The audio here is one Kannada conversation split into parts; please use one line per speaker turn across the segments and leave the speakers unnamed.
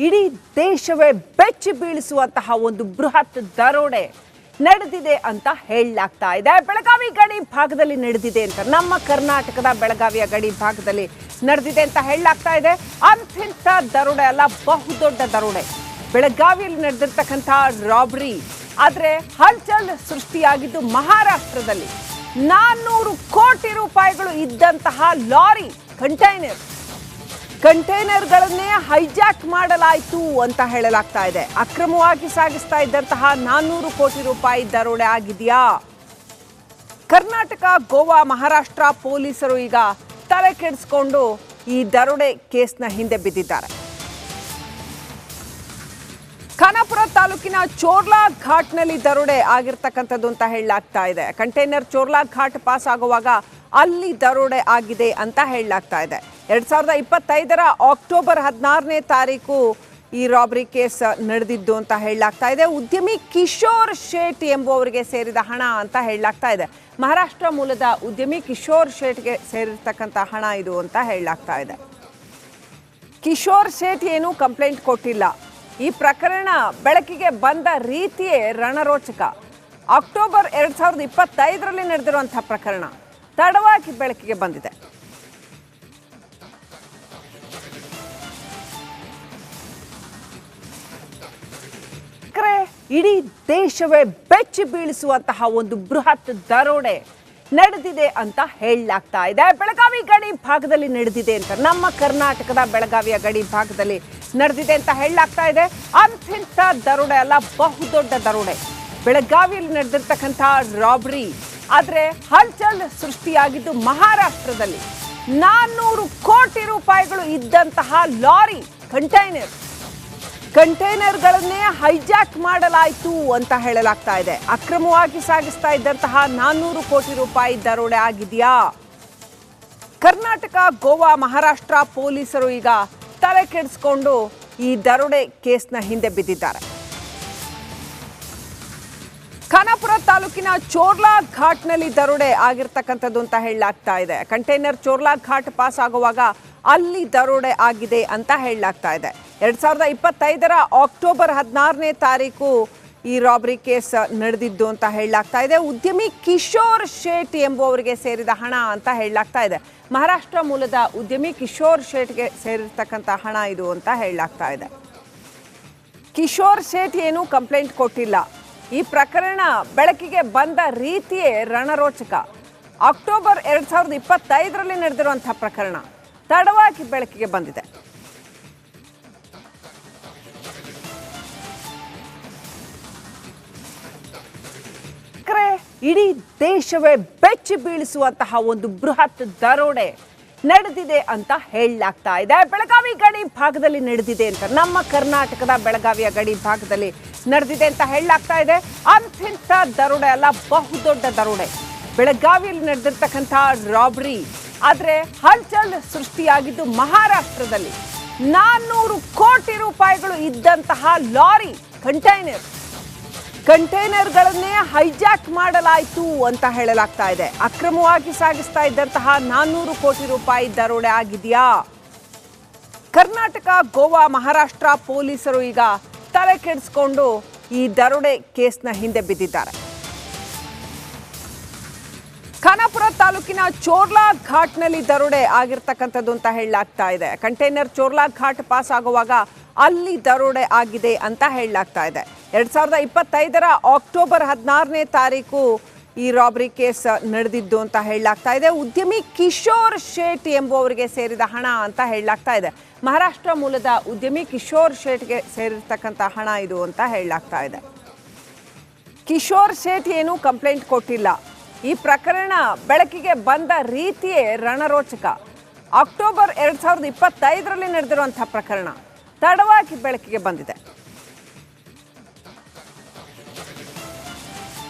ಇಡೀ ದೇಶವೇ ಬೆಚ್ಚಿ ಬೀಳಿಸುವಂತಹ ಒಂದು ಬೃಹತ್ ದರೋಡೆ ನಡೆದಿದೆ ಅಂತ ಹೇಳಲಾಗ್ತಾ ಇದೆ. ಬೆಳಗಾವಿ ಗಡಿ ಭಾಗದಲ್ಲಿ ನಡೆದಿದೆ ಅಂತ, ನಮ್ಮ ಕರ್ನಾಟಕದ ಬೆಳಗಾವಿಯ ಗಡಿ ಭಾಗದಲ್ಲಿ ನಡೆದಿದೆ ಅಂತ ಹೇಳಲಾಗ್ತಾ ಇದೆ. ಅಂಥ ದರೋಡೆ ಅಲ್ಲ, ಬಹುದೊಡ್ಡ ದರೋಡೆ. ಬೆಳಗಾವಿಯಲ್ಲಿ ನಡೆದಿರ್ತಕ್ಕಂಥ ರಾಬರಿ ಆದ್ರೆ ಹಲ್ಚಲ್ ಸೃಷ್ಟಿಯಾಗಿದ್ದು ಮಹಾರಾಷ್ಟ್ರದಲ್ಲಿ. 400 ಕೋಟಿ ರೂಪಾಯಿಗಳು ಇದ್ದಂತಹ ಲಾರಿ ಕಂಟೈನರ್ಗಳನ್ನೇ ಹೈಜಾಕ್ ಮಾಡಲಾಯಿತು ಅಂತ ಹೇಳಲಾಗ್ತಾ ಇದೆ. ಅಕ್ರಮವಾಗಿ ಸಾಗಿಸ್ತಾ ಇದ್ದಂತಹ 400 ಕೋಟಿ ರೂಪಾಯಿ ದರೋಡೆ ಆಗಿದೆಯಾ? ಕರ್ನಾಟಕ, ಗೋವಾ, ಮಹಾರಾಷ್ಟ್ರ ಪೊಲೀಸರು ಈಗ ತಲೆ ಕೆಡಿಸಿಕೊಂಡು ಈ ದರೋಡೆ ಕೇಸ್ನ ಹಿಂದೆ ಬಿದ್ದಿದ್ದಾರೆ. ಖಾನಾಪುರ ತಾಲೂಕಿನ ಚೋರ್ಲಾ ಘಾಟ್ನಲ್ಲಿ ದರೋಡೆ ಆಗಿರ್ತಕ್ಕಂಥದ್ದು ಅಂತ ಹೇಳಲಾಗ್ತಾ ಇದೆ. ಕಂಟೈನರ್ ಚೋರ್ಲಾ ಘಾಟ್ ಪಾಸ್ ಆಗುವಾಗ ಅಲ್ಲಿ ದರೋಡೆ ಆಗಿದೆ ಅಂತ ಹೇಳಲಾಗ್ತಾ ಇದೆ. 2025ರ ಅಕ್ಟೋಬರ್ 16ನೇ ತಾರೀಕು ಈ ರಾಬರಿ ಕೇಸ್ ನಡೆದಿದ್ದು ಅಂತ ಹೇಳಲಾಗ್ತಾ ಇದೆ. ಉದ್ಯಮಿ ಕಿಶೋರ್ ಶೇಟ್ ಎಂಬುವವರಿಗೆ ಸೇರಿದ ಹಣ ಅಂತ ಹೇಳಲಾಗ್ತಾ ಇದೆ. ಮಹಾರಾಷ್ಟ್ರ ಮೂಲದ ಉದ್ಯಮಿ ಕಿಶೋರ್ ಶೇಟ್ಗೆ ಸೇರಿರ್ತಕ್ಕಂಥ ಹಣ ಇದು ಅಂತ ಹೇಳಲಾಗ್ತಾ ಇದೆ. ಕಿಶೋರ್ ಶೇಟ್ ಏನು ಕಂಪ್ಲೇಂಟ್ ಕೊಟ್ಟಿಲ್ಲ. ಈ ಪ್ರಕರಣ ಬೆಳಕಿಗೆ ಬಂದ ರೀತಿಯೇ ರಣರೋಚಕ. ಅಕ್ಟೋಬರ್ 2025ರಲ್ಲಿ ನಡೆದಿರುವಂತಹ ಪ್ರಕರಣ ತಡವಾಗಿ ಬೆಳಕಿಗೆ ಬಂದಿದೆ. ಇಡೀ ದೇಶವೇ ಬೆಚ್ಚಿ ಬೀಳಿಸುವಂತಹ ಒಂದು ಬೃಹತ್ ದರೋಡೆ ನಡೆದಿದೆ ಅಂತ ಹೇಳಲಾಗ್ತಾ ಇದೆ. ಬೆಳಗಾವಿ ಗಡಿ ಭಾಗದಲ್ಲಿ ನಡೆದಿದೆ ಅಂತ, ನಮ್ಮ ಕರ್ನಾಟಕದ ಬೆಳಗಾವಿಯ ಗಡಿ ಭಾಗದಲ್ಲಿ ನಡೆದಿದೆ ಅಂತ ಹೇಳಲಾಗ್ತಾ ಇದೆ. ಅಂಥ ದರೋಡೆ ಅಲ್ಲ, ಬಹುದೊಡ್ಡ ದರೋಡೆ. ಬೆಳಗಾವಿಯಲ್ಲಿ ನಡೆದಿರ್ತಕ್ಕಂಥ ರಾಬರಿ ಆದ್ರೆ ಹಲ್ಚಲ್ ಸೃಷ್ಟಿಯಾಗಿದ್ದು ಮಹಾರಾಷ್ಟ್ರದಲ್ಲಿ. 400 ಕೋಟಿ ರೂಪಾಯಿಗಳು ಇದ್ದಂತಹ ಲಾರಿ ಕಂಟೈನರ್ಗಳನ್ನೇ ಹೈಜಾಕ್ ಮಾಡಲಾಯಿತು ಅಂತ ಹೇಳಲಾಗ್ತಾ ಇದೆ. ಅಕ್ರಮವಾಗಿ ಸಾಗಿಸ್ತಾ ಇದ್ದಂತಹ 400 ಕೋಟಿ ರೂಪಾಯಿ ದರೋಡೆ ಆಗಿದೆಯಾ? ಕರ್ನಾಟಕ, ಗೋವಾ, ಮಹಾರಾಷ್ಟ್ರ ಪೊಲೀಸರು ಈಗ ತಲೆ ಕೆಡಿಸಿಕೊಂಡು ಈ ದರೋಡೆ ಕೇಸ್ನ ಹಿಂದೆ ಬಿದ್ದಿದ್ದಾರೆ. ಖಾನಾಪುರ ತಾಲೂಕಿನ ಚೋರ್ಲಾ ಘಾಟ್ನಲ್ಲಿ ದರೋಡೆ ಆಗಿರ್ತಕ್ಕಂಥದ್ದು ಅಂತ ಹೇಳಲಾಗ್ತಾ ಇದೆ. ಕಂಟೈನರ್ ಚೋರ್ಲಾ ಘಾಟ್ ಪಾಸ್ ಆಗುವಾಗ ಅಲ್ಲಿ ದರೋಡೆ ಆಗಿದೆ ಅಂತ ಹೇಳಲಾಗ್ತಾ ಇದೆ. 2025ರ ಅಕ್ಟೋಬರ್ 16ನೇ ತಾರೀಕು ಈ ರಾಬರಿ ಕೇಸ್ ನಡೆದಿದ್ದು ಅಂತ ಹೇಳಲಾಗ್ತಾ ಇದೆ. ಉದ್ಯಮಿ ಕಿಶೋರ್ ಶೇಟ್ ಎಂಬುವವರಿಗೆ ಸೇರಿದ ಹಣ ಅಂತ ಹೇಳಲಾಗ್ತಾ ಇದೆ. ಮಹಾರಾಷ್ಟ್ರ ಮೂಲದ ಉದ್ಯಮಿ ಕಿಶೋರ್ ಶೇಟ್ಗೆ ಸೇರಿರ್ತಕ್ಕಂಥ ಹಣ ಇದು ಅಂತ ಹೇಳಲಾಗ್ತಾ ಇದೆ. ಕಿಶೋರ್ ಶೇಟ್ ಏನು ಕಂಪ್ಲೇಂಟ್ ಕೊಟ್ಟಿಲ್ಲ. ಈ ಪ್ರಕರಣ ಬೆಳಕಿಗೆ ಬಂದ ರೀತಿಯೇ ರಣರೋಚಕ. ಅಕ್ಟೋಬರ್ 2025ರಲ್ಲಿ ನಡೆದಿರುವಂತಹ ಪ್ರಕರಣ ತಡವಾಗಿ ಬೆಳಕಿಗೆ ಬಂದಿದೆ. ಇಡೀ ದೇಶವೇ ಬೆಚ್ಚಿ ಬೀಳಿಸುವಂತಹ ಒಂದು ಬೃಹತ್ ದರೋಡೆ ನಡೆದಿದೆ ಅಂತ ಹೇಳಲಾಗ್ತಾ ಇದೆ. ಬೆಳಗಾವಿ ಗಡಿ ಭಾಗದಲ್ಲಿ ನಡೆದಿದೆ ಅಂತ, ನಮ್ಮ ಕರ್ನಾಟಕದ ಬೆಳಗಾವಿಯ ಗಡಿ ಭಾಗದಲ್ಲಿ ನಡೆದಿದೆ ಅಂತ ಹೇಳಲಾಗ್ತಾ ಇದೆ. ಅಂಥ ದರೋಡೆ ಅಲ್ಲ, ಬಹುದೊಡ್ಡ ದರೋಡೆ. ಬೆಳಗಾವಿಯಲ್ಲಿ ನಡೆದಿರ್ತಕ್ಕಂಥ ರಾಬರಿ ಆದ್ರೆ ಹಲ್ಚಲ್ ಸೃಷ್ಟಿಯಾಗಿದ್ದು ಮಹಾರಾಷ್ಟ್ರದಲ್ಲಿ. 400 ಕೋಟಿ ರೂಪಾಯಿಗಳು ಇದ್ದಂತಹ ಲಾರಿ ಕಂಟೈನರ್ಗಳನ್ನೇ ಹೈಜಾಕ್ ಮಾಡಲಾಯಿತು ಅಂತ ಹೇಳಲಾಗ್ತಾ ಇದೆ. ಅಕ್ರಮವಾಗಿ ಸಾಗಿಸ್ತಾ ಇದ್ದಂತಹ 400 ಕೋಟಿ ರೂಪಾಯಿ ದರೋಡೆ ಆಗಿದೆಯಾ? ಕರ್ನಾಟಕ, ಗೋವಾ, ಮಹಾರಾಷ್ಟ್ರ ಪೊಲೀಸರು ಈಗ ತಲೆ ಕೆಡಿಸಿಕೊಂಡು ಈ ದರೋಡೆ ಕೇಸ್ನ ಹಿಂದೆ ಬಿದ್ದಿದ್ದಾರೆ. ಖಾನಾಪುರ ತಾಲೂಕಿನ ಚೋರ್ಲಾ ಘಾಟ್ನಲ್ಲಿ ದರೋಡೆ ಆಗಿರ್ತಕ್ಕಂಥದ್ದು ಅಂತ ಹೇಳಲಾಗ್ತಾ ಇದೆ. ಕಂಟೈನರ್ ಚೋರ್ಲಾ ಘಾಟ್ ಪಾಸ್ ಆಗುವಾಗ ಅಲ್ಲಿ ದರೋಡೆ ಆಗಿದೆ ಅಂತ ಹೇಳಲಾಗ್ತಾ ಇದೆ. 2025ರ ಅಕ್ಟೋಬರ್ 16ನೇ ತಾರೀಕು ಈ ರಾಬರಿ ಕೇಸ್ ನಡೆದಿದ್ದು ಅಂತ ಹೇಳಲಾಗ್ತಾ ಇದೆ. ಉದ್ಯಮಿ ಕಿಶೋರ್ ಶೇಟ್ ಎಂಬುವವರಿಗೆ ಸೇರಿದ ಹಣ ಅಂತ ಹೇಳಲಾಗ್ತಾ ಇದೆ. ಮಹಾರಾಷ್ಟ್ರ ಮೂಲದ ಉದ್ಯಮಿ ಕಿಶೋರ್ ಶೇಟ್ಗೆ ಸೇರಿರ್ತಕ್ಕಂಥ ಹಣ ಇದು ಅಂತ ಹೇಳಲಾಗ್ತಾ ಇದೆ. ಕಿಶೋರ್ ಶೇಟ್ ಏನು ಕಂಪ್ಲೇಂಟ್ ಕೊಟ್ಟಿಲ್ಲ. ಈ ಪ್ರಕರಣ ಬೆಳಕಿಗೆ ಬಂದ ರೀತಿಯೇ ರಣರೋಚಕ. ಅಕ್ಟೋಬರ್ 2025ರಲ್ಲಿ ನಡೆದಿರುವಂತಹ ಪ್ರಕರಣ ತಡವಾಗಿ ಬೆಳಕಿಗೆ ಬಂದಿದೆ.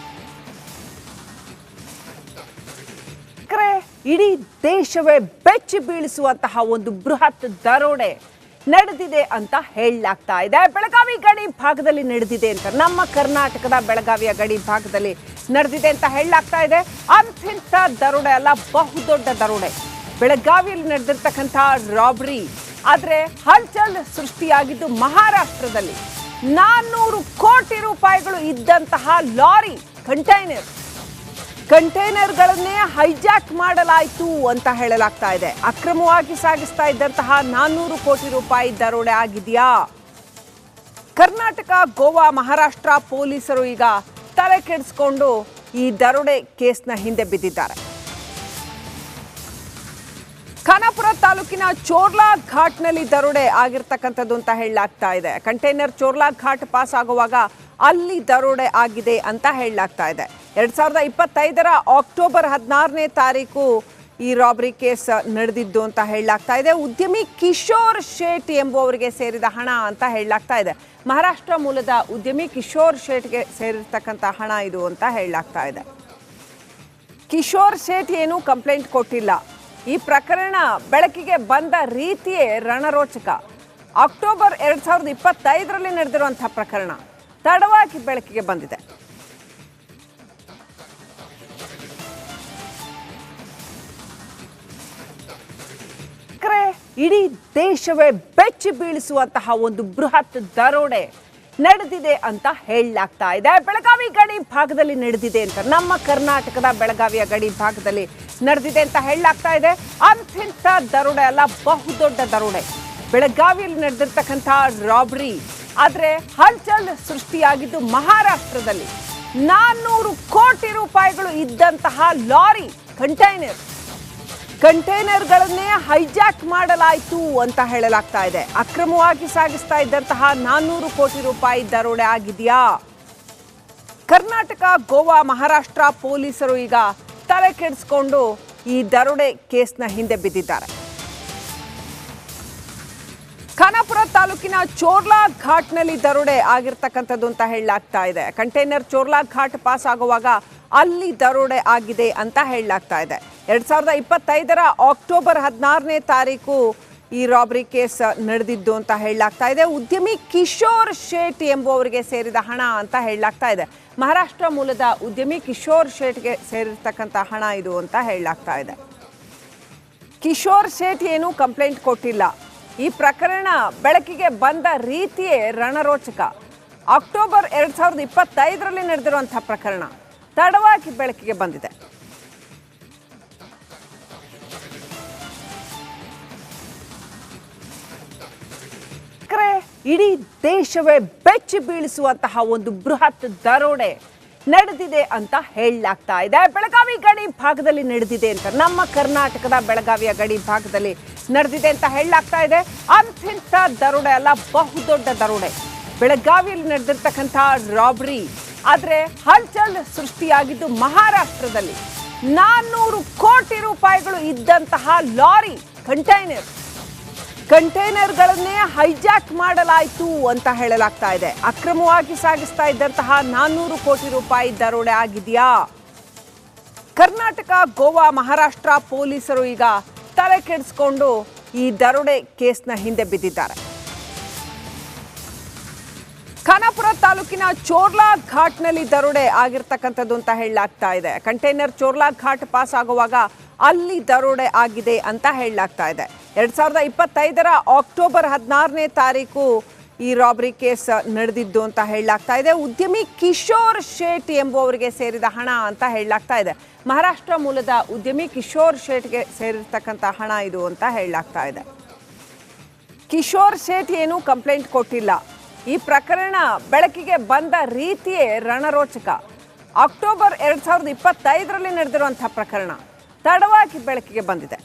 ಇಡೀ ದೇಶವೇ ಬೆಚ್ಚಿ ಬೀಳಿಸುವಂತಹ ಒಂದು ಬೃಹತ್ ದರೋಡೆ ನಡೆದಿದೆ ಅಂತ ಹೇಳಲಾಗ್ತಾ ಇದೆ. ಬೆಳಗಾವಿ ಗಡಿ ಭಾಗದಲ್ಲಿ ನಡೆದಿದೆ ಅಂತ, ನಮ್ಮ ಕರ್ನಾಟಕದ ಬೆಳಗಾವಿಯ ಗಡಿ ಭಾಗದಲ್ಲಿ ನಡೆದಿದೆ ಅಂತ ಹೇಳಲಾಗ್ತಾ ಇದೆ. ಅಂಥ ದರೋಡೆ ಅಲ್ಲ, ಬಹುದೊಡ್ಡ ದರೋಡೆ. ಬೆಳಗಾವಿಯಲ್ಲಿ ನಡೆದಿರ್ತಕ್ಕಂಥ ರಾಬರಿ ಆದರೆ ಹಲ್ಚಲ್ ಸೃಷ್ಟಿಯಾಗಿದ್ದು ಮಹಾರಾಷ್ಟ್ರದಲ್ಲಿ 400 ಕೋಟಿ ರೂಪಾಯಿಗಳು ಇದ್ದಂತಹ ಲಾರಿ ಕಂಟೈನರ್ಗಳನ್ನೇ ಹೈಜಾಕ್ ಮಾಡಲಾಯಿತು ಅಂತ ಹೇಳಲಾಗ್ತಾ ಇದೆ. ಅಕ್ರಮವಾಗಿ ಸಾಗಿಸ್ತಾ ಇದ್ದಂತಹ 400 ಕೋಟಿ ರೂಪಾಯಿ ದರೋಡೆ ಆಗಿದೆಯಾ? ಕರ್ನಾಟಕ, ಗೋವಾ, ಮಹಾರಾಷ್ಟ್ರ ಪೊಲೀಸರು ಈಗ ತಲೆ ಕೆಡಿಸಿಕೊಂಡು ಈ ದರೋಡೆ ಕೇಸ್ನ ಹಿಂದೆ ಬಿದ್ದಿದ್ದಾರೆ. ಖಾನಾಪುರ ತಾಲೂಕಿನ ಚೋರ್ಲಾ ಘಾಟ್ನಲ್ಲಿ ದರೋಡೆ ಆಗಿರ್ತಕ್ಕಂಥದ್ದು ಅಂತ ಹೇಳಲಾಗ್ತಾ ಇದೆ. ಕಂಟೈನರ್ ಚೋರ್ಲಾ ಘಾಟ್ ಪಾಸ್ ಆಗುವಾಗ ಅಲ್ಲಿ ದರೋಡೆ ಆಗಿದೆ ಅಂತ ಹೇಳಲಾಗ್ತಾ ಇದೆ. 2025 ಅಕ್ಟೋಬರ್ 16ನೇ ತಾರೀಕು ಈ ರಾಬರಿ ಕೇಸ್ ನಡೆದಿದ್ದು ಅಂತ ಹೇಳಲಾಗ್ತಾ ಇದೆ. ಉದ್ಯಮಿ ಕಿಶೋರ್ ಶೇಟ್ ಎಂಬುವವರಿಗೆ ಸೇರಿದ ಹಣ ಅಂತ ಹೇಳಲಾಗ್ತಾ ಇದೆ. ಮಹಾರಾಷ್ಟ್ರ ಮೂಲದ ಉದ್ಯಮಿ ಕಿಶೋರ್ ಶೇಟ್ಗೆ ಸೇರಿರ್ತಕ್ಕಂಥ ಹಣ ಇದು ಅಂತ ಹೇಳಲಾಗ್ತಾ ಇದೆ. ಕಿಶೋರ್ ಶೇಟ್ ಏನು ಕಂಪ್ಲೇಂಟ್ ಕೊಟ್ಟಿಲ್ಲ. ಈ ಪ್ರಕರಣ ಬೆಳಕಿಗೆ ಬಂದ ರೀತಿಯೇ ರಣರೋಚಕ. ಅಕ್ಟೋಬರ್ 2025ರಲ್ಲಿ ನಡೆದಿರುವಂತಹ ಪ್ರಕರಣ ತಡವಾಗಿ ಬೆಳಕಿಗೆ ಬಂದಿದೆ. ಇಡೀ ದೇಶವೇ ಬೆಚ್ಚಿ ಬೀಳಿಸುವಂತಹ ಒಂದು ಬೃಹತ್ ದರೋಡೆ ನಡೆದಿದೆ ಅಂತ ಹೇಳಲಾಗ್ತಾ ಇದೆ. ಬೆಳಗಾವಿ ಗಡಿ ಭಾಗದಲ್ಲಿ ನಡೆದಿದೆ ಅಂತ, ನಮ್ಮ ಕರ್ನಾಟಕದ ಬೆಳಗಾವಿಯ ಗಡಿ ಭಾಗದಲ್ಲಿ ನಡೆದಿದೆ ಅಂತ ಹೇಳಲಾಗ್ತಾ ಇದೆ. ಅಂಥಿಂಥ ದರೋಡೆ ಅಲ್ಲ, ಬಹುದೊಡ್ಡ ದರೋಡೆ. ಬೆಳಗಾವಿಯಲ್ಲಿ ನಡೆದಿರ್ತಕ್ಕಂಥ ರಾಬರಿ. ಆದರೆ ಹಲ್ಚಲ್ ಸೃಷ್ಟಿಯಾಗಿದ್ದು ಮಹಾರಾಷ್ಟ್ರದಲ್ಲಿ 400 ಕೋಟಿ ರೂಪಾಯಿಗಳು ಇದ್ದಂತಹ ಲಾರಿ ಕಂಟೈನರ್ಗಳನ್ನೇ ಹೈಜಾಕ್ ಮಾಡಲಾಯಿತು ಅಂತ ಹೇಳಲಾಗ್ತಾ ಇದೆ. ಅಕ್ರಮವಾಗಿ ಸಾಗಿಸ್ತಾ ಇದ್ದಂತಹ 400 ಕೋಟಿ ರೂಪಾಯಿ ದರೋಡೆ ಆಗಿದೆಯಾ? ಕರ್ನಾಟಕ, ಗೋವಾ, ಮಹಾರಾಷ್ಟ್ರ ಪೊಲೀಸರು ಈಗ ತಲೆ ಕೆಡಿಸಿಕೊಂಡು ಈ ದರೋಡೆ ಕೇಸ್ನ ಹಿಂದೆ ಬಿದ್ದಿದ್ದಾರೆ. ಖಾನಾಪುರ ತಾಲೂಕಿನ ಚೋರ್ಲಾ ಘಾಟ್ನಲ್ಲಿ ದರೋಡೆ ಆಗಿರ್ತಕ್ಕಂಥದ್ದು ಅಂತ ಹೇಳಲಾಗ್ತಾ ಇದೆ. ಕಂಟೈನರ್ ಚೋರ್ಲಾ ಘಾಟ್ ಪಾಸ್ ಆಗುವಾಗ ಅಲ್ಲಿ ದರೋಡೆ ಆಗಿದೆ ಅಂತ ಹೇಳಲಾಗ್ತಾ ಇದೆ. 2025 ಅಕ್ಟೋಬರ್ 16ನೇ ತಾರೀಕು ಈ ರಾಬರಿ ಕೇಸ್ ನಡೆದಿದ್ದು ಅಂತ ಹೇಳಲಾಗ್ತಾ ಇದೆ. ಉದ್ಯಮಿ ಕಿಶೋರ್ ಶೇಟ್ ಎಂಬುವವರಿಗೆ ಸೇರಿದ ಹಣ ಅಂತ ಹೇಳಲಾಗ್ತಾ ಇದೆ. ಮಹಾರಾಷ್ಟ್ರ ಮೂಲದ ಉದ್ಯಮಿ ಕಿಶೋರ್ ಶೇಟ್ಗೆ ಸೇರಿರ್ತಕ್ಕಂಥ ಹಣ ಇದು ಅಂತ ಹೇಳಲಾಗ್ತಾ ಇದೆ. ಕಿಶೋರ್ ಶೇಟ್ ಏನು ಕಂಪ್ಲೇಂಟ್ ಕೊಟ್ಟಿಲ್ಲ. ಈ ಪ್ರಕರಣ ಬೆಳಕಿಗೆ ಬಂದ ರೀತಿಯೇ ರಣರೋಚಕ. ಅಕ್ಟೋಬರ್ 2025ರಲ್ಲಿ ನಡೆದಿರುವಂತಹ ಪ್ರಕರಣ ತಡವಾಗಿ ಬೆಳಕಿಗೆ ಬಂದಿದೆ. ಇಡೀ ದೇಶವೇ ಬೆಚ್ಚಿ ಬೀಳಿಸುವಂತಹ ಒಂದು ಬೃಹತ್ ದರೋಡೆ ನಡೆದಿದೆ ಅಂತ ಹೇಳಲಾಗ್ತಾ ಇದೆ. ಬೆಳಗಾವಿ ಗಡಿ ಭಾಗದಲ್ಲಿ ನಡೆದಿದೆ ಅಂತ, ನಮ್ಮ ಕರ್ನಾಟಕದ ಬೆಳಗಾವಿಯ ಗಡಿ ಭಾಗದಲ್ಲಿ ನಡೆದಿದೆ ಅಂತ ಹೇಳಲಾಗ್ತಾ ಇದೆ. ಅಂಥಿಂಥ ದರೋಡೆ ಅಲ್ಲ, ಬಹುದೊಡ್ಡ ದರೋಡೆ. ಬೆಳಗಾವಿಯಲ್ಲಿ ನಡೆದಿರ್ತಕ್ಕಂಥ ರಾಬರಿ. ಆದರೆ ಹಲ್ಚಲ್ ಸೃಷ್ಟಿಯಾಗಿದ್ದು ಮಹಾರಾಷ್ಟ್ರದಲ್ಲಿ 400 ಕೋಟಿ ರೂಪಾಯಿಗಳು ಇದ್ದಂತಹ ಲಾರಿ ಕಂಟೈನರ್ಗಳನ್ನೇ ಹೈಜಾಕ್ ಮಾಡಲಾಯಿತು ಅಂತ ಹೇಳಲಾಗ್ತಾ ಇದೆ. ಅಕ್ರಮವಾಗಿ ಸಾಗಿಸ್ತಾ ಇದ್ದಂತಹ 400 ಕೋಟಿ ರೂಪಾಯಿ ದರೋಡೆ ಆಗಿದೆಯಾ? ಕರ್ನಾಟಕ, ಗೋವಾ, ಮಹಾರಾಷ್ಟ್ರ ಪೊಲೀಸರು ಈಗ ತಲೆ ಕೆಡಿಸಿಕೊಂಡು ಈ ದರೋಡೆ ಕೇಸ್ನ ಹಿಂದೆ ಬಿದ್ದಿದ್ದಾರೆ. ಖಾನಾಪುರ ತಾಲೂಕಿನ ಚೋರ್ಲಾ ಘಾಟ್ನಲ್ಲಿ ದರೋಡೆ ಆಗಿರ್ತಕ್ಕಂಥದ್ದು ಅಂತ ಹೇಳಲಾಗ್ತಾ ಇದೆ. ಕಂಟೈನರ್ ಚೋರ್ಲಾ ಘಾಟ್ ಪಾಸ್ ಆಗುವಾಗ ಅಲ್ಲಿ ದರೋಡೆ ಆಗಿದೆ ಅಂತ ಹೇಳಲಾಗ್ತಾ ಇದೆ. 2025 ಅಕ್ಟೋಬರ್ 16ನೇ ತಾರೀಕು ಈ ರಾಬರಿ ಕೇಸ್ ನಡೆದಿದ್ದು ಅಂತ ಹೇಳಲಾಗ್ತಾ ಇದೆ. ಉದ್ಯಮಿ ಕಿಶೋರ್ ಶೇಟ್ ಎಂಬುವವರಿಗೆ ಸೇರಿದ ಹಣ ಅಂತ ಹೇಳಲಾಗ್ತಾ ಇದೆ. ಮಹಾರಾಷ್ಟ್ರ ಮೂಲದ ಉದ್ಯಮಿ ಕಿಶೋರ್ ಶೇಟ್ಗೆ ಸೇರಿರ್ತಕ್ಕಂಥ ಹಣ ಇದು ಅಂತ ಹೇಳಲಾಗ್ತಾ ಇದೆ. ಕಿಶೋರ್ ಶೇಟ್ ಏನು ಕಂಪ್ಲೇಂಟ್ ಕೊಟ್ಟಿಲ್ಲ. ಈ ಪ್ರಕರಣ ಬೆಳಕಿಗೆ ಬಂದ ರೀತಿಯೇ ರಣರೋಚಕ. ಅಕ್ಟೋಬರ್ 2025ರಲ್ಲಿ ನಡೆದಿರುವಂತಹ ಪ್ರಕರಣ ತಡವಾಗಿ ಬೆಳಕಿಗೆ ಬಂದಿದೆ.